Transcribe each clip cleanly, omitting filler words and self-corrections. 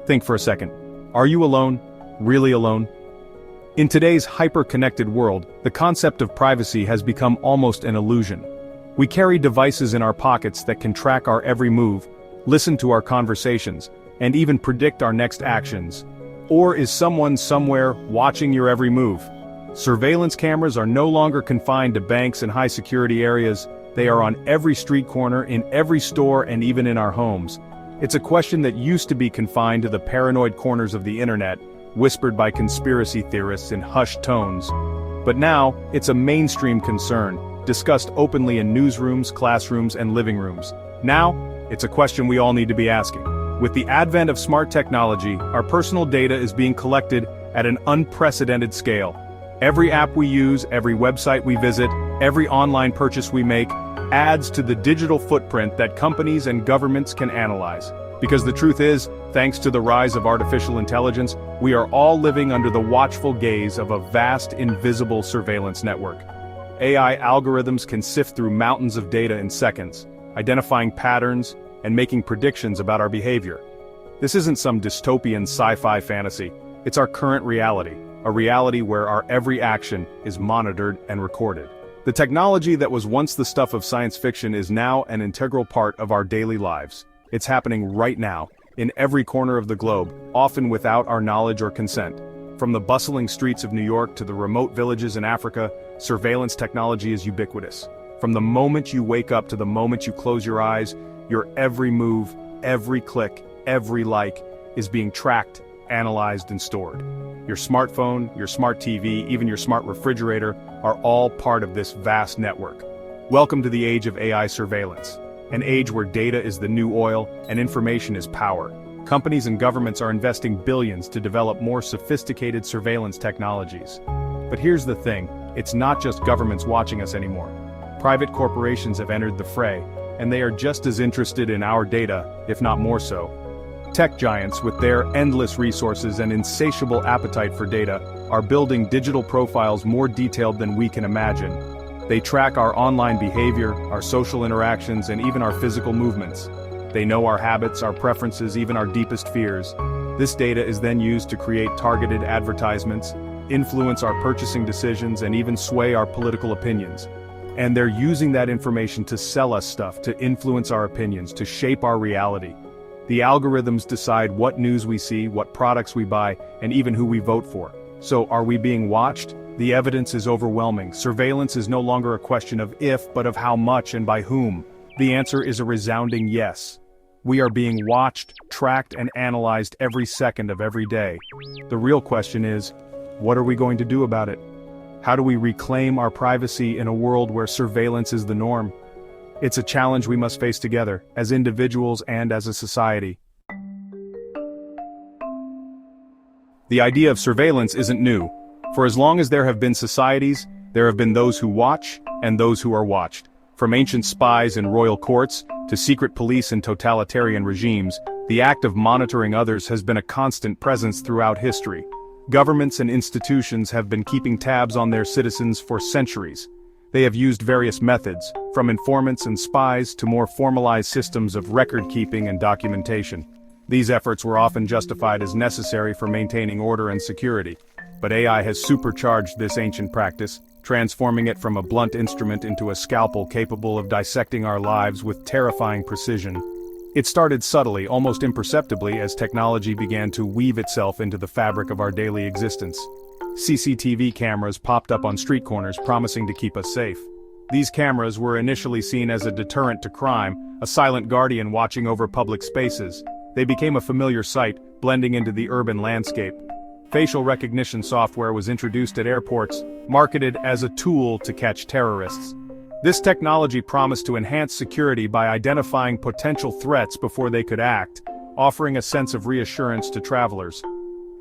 Think for a second. Are you alone? Really alone? In today's hyper-connected world, the concept of privacy has become almost an illusion. We carry devices in our pockets that can track our every move, listen to our conversations, and even predict our next actions. Or is someone somewhere watching your every move? Surveillance cameras are no longer confined to banks and high-security areas. They are on every street corner, in every store, and even in our homes. It's a question that used to be confined to the paranoid corners of the internet, whispered by conspiracy theorists in hushed tones. But now, it's a mainstream concern, discussed openly in newsrooms, classrooms, and living rooms. Now, it's a question we all need to be asking. With the advent of smart technology, our personal data is being collected at an unprecedented scale. Every app we use, every website we visit, every online purchase we make, adds to the digital footprint that companies and governments can analyze. Because the truth is, thanks to the rise of artificial intelligence, we are all living under the watchful gaze of a vast, invisible surveillance network. AI algorithms can sift through mountains of data in seconds, identifying patterns and making predictions about our behavior. This isn't some dystopian sci-fi fantasy, it's our current reality, a reality where our every action is monitored and recorded. The technology that was once the stuff of science fiction is now an integral part of our daily lives. It's happening right now, in every corner of the globe, often without our knowledge or consent. From the bustling streets of New York to the remote villages in Africa, surveillance technology is ubiquitous. From the moment you wake up to the moment you close your eyes, your every move, every click, every like, is being tracked, analyzed, and stored. Your smartphone, your smart TV, even your smart refrigerator are all part of this vast network. Welcome to the age of AI surveillance, an age where data is the new oil and information is power. Companies and governments are investing billions to develop more sophisticated surveillance technologies. But here's the thing, it's not just governments watching us anymore. Private corporations have entered the fray, and they are just as interested in our data, if not more so. Tech giants, with their endless resources and insatiable appetite for data, are building digital profiles more detailed than we can imagine. They track our online behavior, our social interactions, and even our physical movements. They know our habits, our preferences, even our deepest fears. This data is then used to create targeted advertisements, influence our purchasing decisions, and even sway our political opinions. And they're using that information to sell us stuff, to influence our opinions, to shape our reality. The algorithms decide what news we see, what products we buy, and even who we vote for. So, are we being watched? The evidence is overwhelming. Surveillance is no longer a question of if, but of how much and by whom. The answer is a resounding yes. We are being watched, tracked, and analyzed every second of every day. The real question is, what are we going to do about it? How do we reclaim our privacy in a world where surveillance is the norm? It's a challenge we must face together, as individuals and as a society. The idea of surveillance isn't new. For as long as there have been societies, there have been those who watch and those who are watched. From ancient spies in royal courts to secret police in totalitarian regimes, the act of monitoring others has been a constant presence throughout history. Governments and institutions have been keeping tabs on their citizens for centuries. They have used various methods, from informants and spies to more formalized systems of record-keeping and documentation. These efforts were often justified as necessary for maintaining order and security. But AI has supercharged this ancient practice, transforming it from a blunt instrument into a scalpel capable of dissecting our lives with terrifying precision. It started subtly, almost imperceptibly, as technology began to weave itself into the fabric of our daily existence. CCTV cameras popped up on street corners, promising to keep us safe. These cameras were initially seen as a deterrent to crime, a silent guardian watching over public spaces. They became a familiar sight, blending into the urban landscape. Facial recognition software was introduced at airports, marketed as a tool to catch terrorists. This technology promised to enhance security by identifying potential threats before they could act, offering a sense of reassurance to travelers.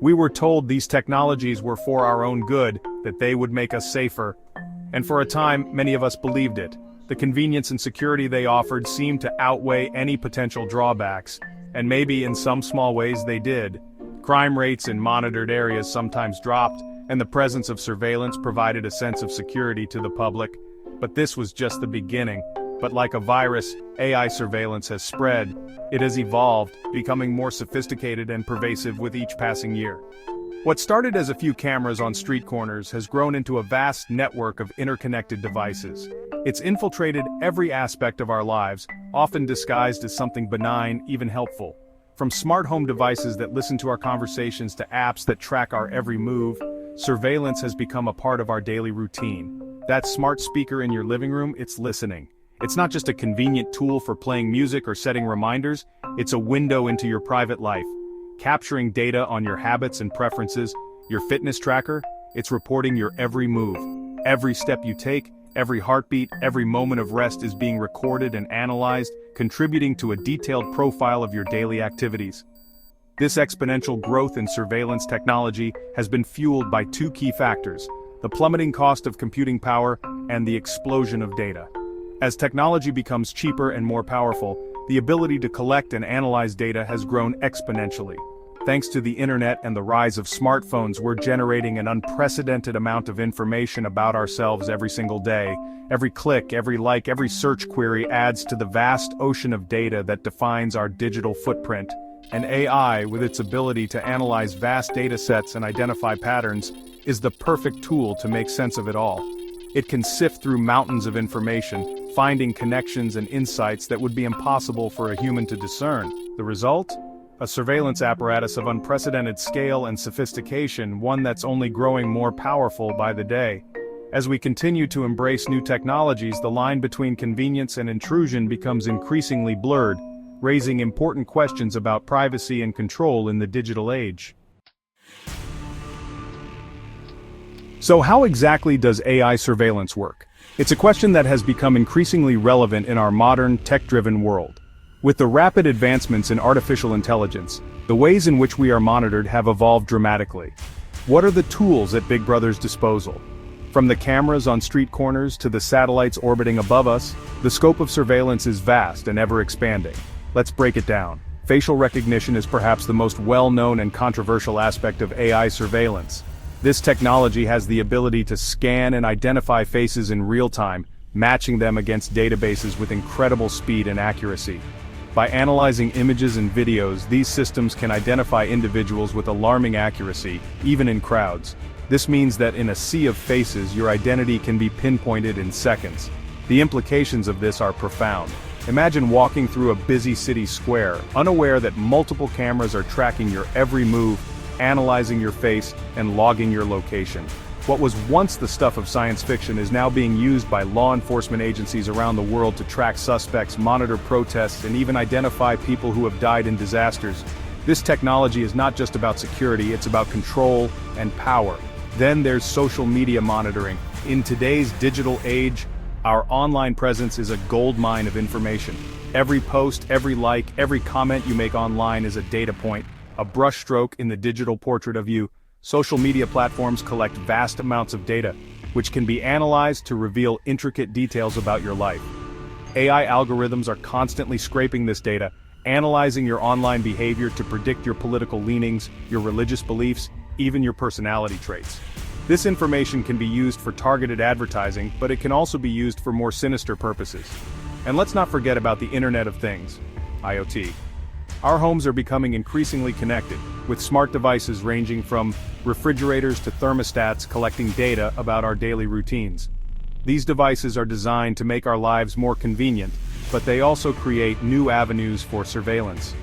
We were told these technologies were for our own good, that they would make us safer. And for a time, many of us believed it. The convenience and security they offered seemed to outweigh any potential drawbacks, and maybe in some small ways they did. Crime rates in monitored areas sometimes dropped, and the presence of surveillance provided a sense of security to the public. But this was just the beginning. But like a virus, AI surveillance has spread. It has evolved, becoming more sophisticated and pervasive with each passing year. What started as a few cameras on street corners has grown into a vast network of interconnected devices. It's infiltrated every aspect of our lives, often disguised as something benign, even helpful. From smart home devices that listen to our conversations to apps that track our every move, surveillance has become a part of our daily routine. That smart speaker in your living room, it's listening. It's not just a convenient tool for playing music or setting reminders, it's a window into your private life. Capturing data on your habits and preferences, your fitness tracker, it's reporting your every move. Every step you take, every heartbeat, every moment of rest is being recorded and analyzed, contributing to a detailed profile of your daily activities. This exponential growth in surveillance technology has been fueled by two key factors: the plummeting cost of computing power and the explosion of data. As technology becomes cheaper and more powerful, the ability to collect and analyze data has grown exponentially. Thanks to the internet and the rise of smartphones, we're generating an unprecedented amount of information about ourselves every single day. Every click, every like, every search query adds to the vast ocean of data that defines our digital footprint. And AI, with its ability to analyze vast data sets and identify patterns, is the perfect tool to make sense of it all. It can sift through mountains of information, finding connections and insights that would be impossible for a human to discern. The result? A surveillance apparatus of unprecedented scale and sophistication, one that's only growing more powerful by the day. As we continue to embrace new technologies, the line between convenience and intrusion becomes increasingly blurred, raising important questions about privacy and control in the digital age. So how exactly does AI surveillance work? It's a question that has become increasingly relevant in our modern, tech-driven world. With the rapid advancements in artificial intelligence, the ways in which we are monitored have evolved dramatically. What are the tools at Big Brother's disposal? From the cameras on street corners to the satellites orbiting above us, the scope of surveillance is vast and ever-expanding. Let's break it down. Facial recognition is perhaps the most well-known and controversial aspect of AI surveillance. This technology has the ability to scan and identify faces in real time, matching them against databases with incredible speed and accuracy. By analyzing images and videos, these systems can identify individuals with alarming accuracy, even in crowds. This means that in a sea of faces, your identity can be pinpointed in seconds. The implications of this are profound. Imagine walking through a busy city square, unaware that multiple cameras are tracking your every move, analyzing your face, and logging your location. What was once the stuff of science fiction is now being used by law enforcement agencies around the world to track suspects, monitor protests, and even identify people who have died in disasters. This technology is not just about security, it's about control and power. Then there's social media monitoring. In today's digital age, our online presence is a goldmine of information. Every post, every like, every comment you make online is a data point, a brushstroke in the digital portrait of you. Social media platforms collect vast amounts of data, which can be analyzed to reveal intricate details about your life. AI algorithms are constantly scraping this data, analyzing your online behavior to predict your political leanings, your religious beliefs, even your personality traits. This information can be used for targeted advertising, but it can also be used for more sinister purposes. And let's not forget about the Internet of Things, IoT. Our homes are becoming increasingly connected, with smart devices ranging from refrigerators to thermostats collecting data about our daily routines. These devices are designed to make our lives more convenient, but they also create new avenues for surveillance.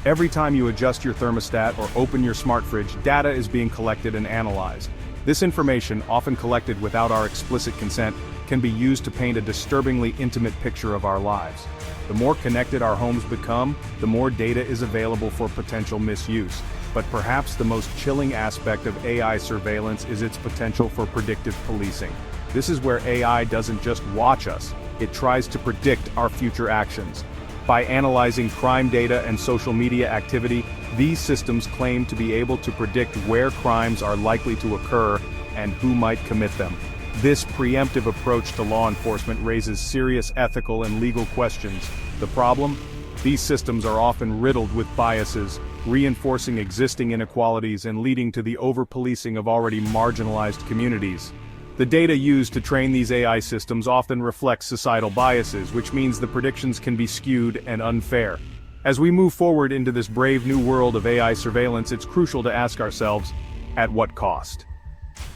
Every time you adjust your thermostat or open your smart fridge, data is being collected and analyzed. This information, often collected without our explicit consent, can be used to paint a disturbingly intimate picture of our lives. The more connected our homes become, the more data is available for potential misuse. But perhaps the most chilling aspect of AI surveillance is its potential for predictive policing. This is where AI doesn't just watch us, it tries to predict our future actions. By analyzing crime data and social media activity, these systems claim to be able to predict where crimes are likely to occur and who might commit them. This preemptive approach to law enforcement raises serious ethical and legal questions. The problem? These systems are often riddled with biases, reinforcing existing inequalities and leading to the over-policing of already marginalized communities. The data used to train these AI systems often reflects societal biases, which means the predictions can be skewed and unfair. As we move forward into this brave new world of AI surveillance, it's crucial to ask ourselves, at what cost?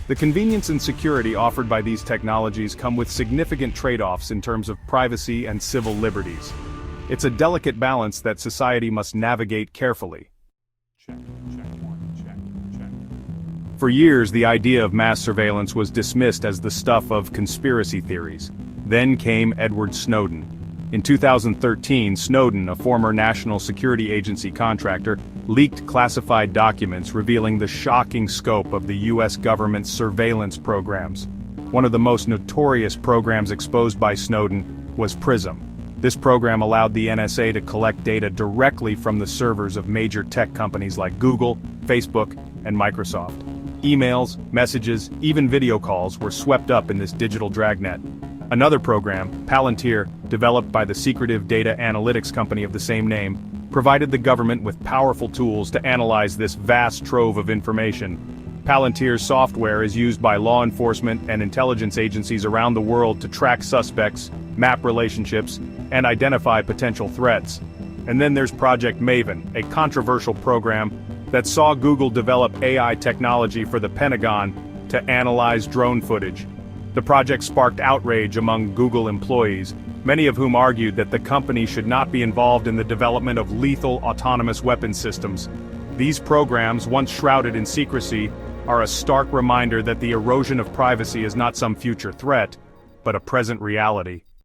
The convenience and security offered by these technologies come with significant trade-offs in terms of privacy and civil liberties. It's a delicate balance that society must navigate carefully. For years, the idea of mass surveillance was dismissed as the stuff of conspiracy theories. Then came Edward Snowden. In 2013, Snowden, a former National Security Agency contractor, leaked classified documents revealing the shocking scope of the US government's surveillance programs. One of the most notorious programs exposed by Snowden was PRISM. This program allowed the NSA to collect data directly from the servers of major tech companies like Google, Facebook, and Microsoft. Emails, messages, even video calls were swept up in this digital dragnet. Another program, Palantir, developed by the secretive data analytics company of the same name, provided the government with powerful tools to analyze this vast trove of information. Palantir's software is used by law enforcement and intelligence agencies around the world to track suspects, map relationships, and identify potential threats. And then there's Project Maven, a controversial program that saw Google develop AI technology for the Pentagon to analyze drone footage. The project sparked outrage among Google employees, many of whom argued that the company should not be involved in the development of lethal autonomous weapons systems. These programs, once shrouded in secrecy, are a stark reminder that the erosion of privacy is not some future threat, but a present reality.